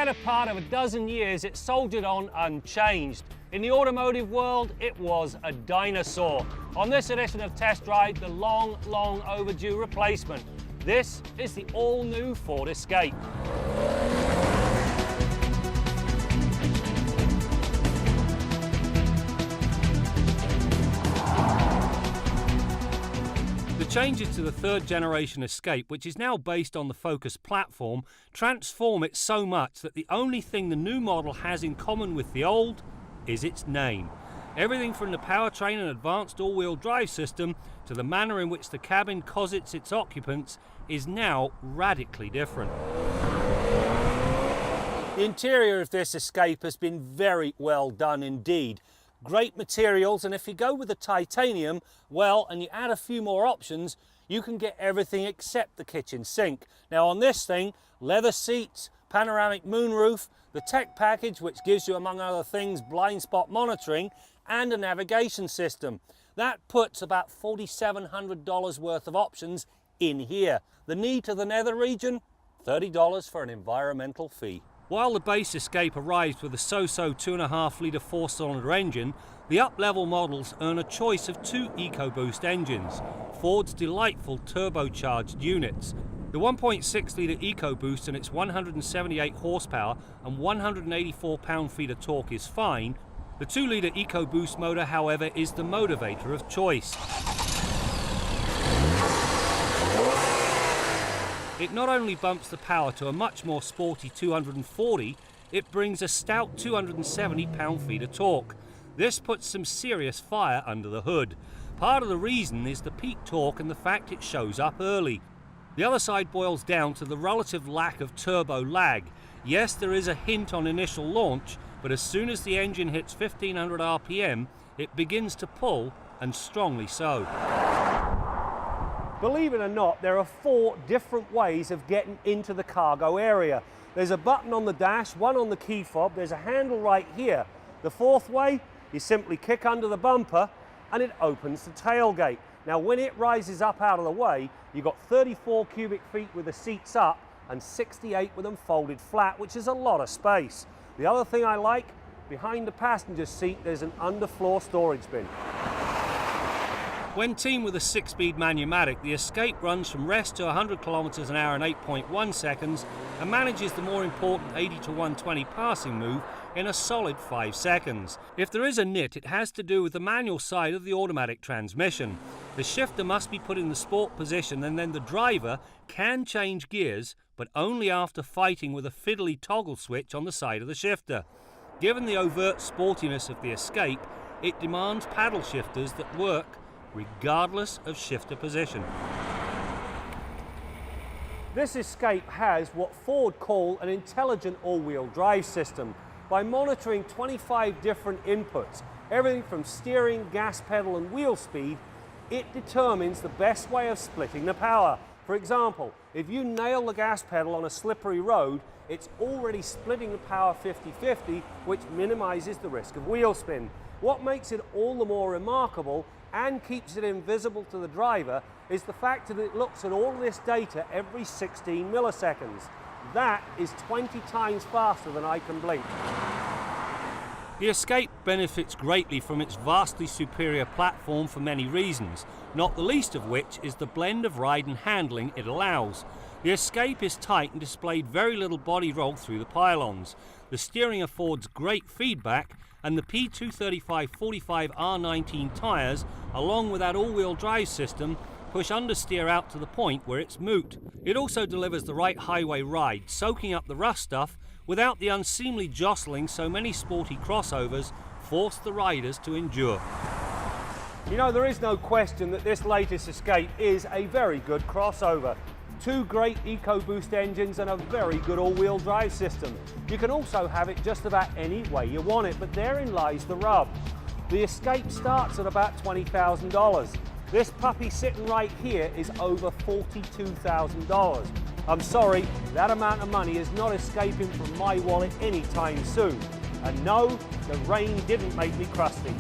better part of a dozen years, it soldiered on unchanged. In the automotive world, it was a dinosaur. On this edition of Test Drive, the long overdue replacement. This is the all-new Ford Escape. The changes to the third generation Escape, which is now based on the Focus platform, transform it so much that the only thing the new model has in common with the old is its name. Everything from the powertrain and advanced all-wheel drive system to the manner in which the cabin cosets its occupants is now radically different. The interior of this Escape has been very well done indeed. Great materials, and if you go with the titanium, well, and you add a few more options, you can get everything except the kitchen sink. Now on this thing, leather seats, panoramic moonroof, the tech package which gives you, among other things, blind spot monitoring and a navigation system. That puts about $4,700 worth of options in here. The knee to the nether region, $30 for an environmental fee. While the base Escape arrives with a so-so 2.5-litre 4-cylinder engine, the up-level models earn a choice of two EcoBoost engines, Ford's delightful turbocharged units. The 1.6-litre EcoBoost and its 178 horsepower and 184 pound-feet of torque is fine. The 2-litre EcoBoost motor, however, is the motivator of choice. It not only bumps the power to a much more sporty 240, it brings a stout 270 pound-feet of torque. This puts some serious fire under the hood. Part of the reason is the peak torque and the fact it shows up early. The other side boils down to the relative lack of turbo lag. Yes, there is a hint on initial launch, but as soon as the engine hits 1500 RPM, it begins to pull, and strongly so. Believe it or not, there are 4 different ways of getting into the cargo area. There's a button on the dash, one on the key fob, there's a handle right here. The 4th way, you simply kick under the bumper and it opens the tailgate. Now when it rises up out of the way, you've got 34 cubic feet with the seats up and 68 with them folded flat, which is a lot of space. The other thing I like, behind the passenger seat there's an underfloor storage bin. When teamed with a 6-speed Manumatic, the Escape runs from rest to 100 km an hour in 8.1 seconds and manages the more important 80 to 120 passing move in a solid 5 seconds. If there is a nit, it has to do with the manual side of the automatic transmission. The shifter must be put in the sport position and then the driver can change gears, but only after fighting with a fiddly toggle switch on the side of the shifter. Given the overt sportiness of the Escape, it demands paddle shifters that work regardless of shifter position. This Escape has what Ford call an intelligent all-wheel drive system. By monitoring 25 different inputs, everything from steering, gas pedal and wheel speed, it determines the best way of splitting the power. For example, if you nail the gas pedal on a slippery road, it's already splitting the power 50-50, which minimizes the risk of wheel spin. What makes it all the more remarkable and keeps it invisible to the driver is the fact that it looks at all this data every 16 milliseconds. That is 20 times faster than I can blink. The Escape benefits greatly from its vastly superior platform for many reasons, not the least of which is the blend of ride and handling it allows. The Escape is tight and displayed very little body roll through the pylons. The steering affords great feedback, and the P235/45 R19 tyres, along with that all-wheel drive system, push understeer out to the point where it's moot. It also delivers the right highway ride, soaking up the rough stuff without the unseemly jostling so many sporty crossovers force the riders to endure. You know, there is no question that this latest Escape is a very good crossover. 2 great EcoBoost engines and a very good all-wheel drive system. You can also have it just about any way you want it, but therein lies the rub. The Escape starts at about $20,000. This puppy sitting right here is over $42,000. I'm sorry, that amount of money is not escaping from my wallet anytime soon. And no, the rain didn't make me crusty.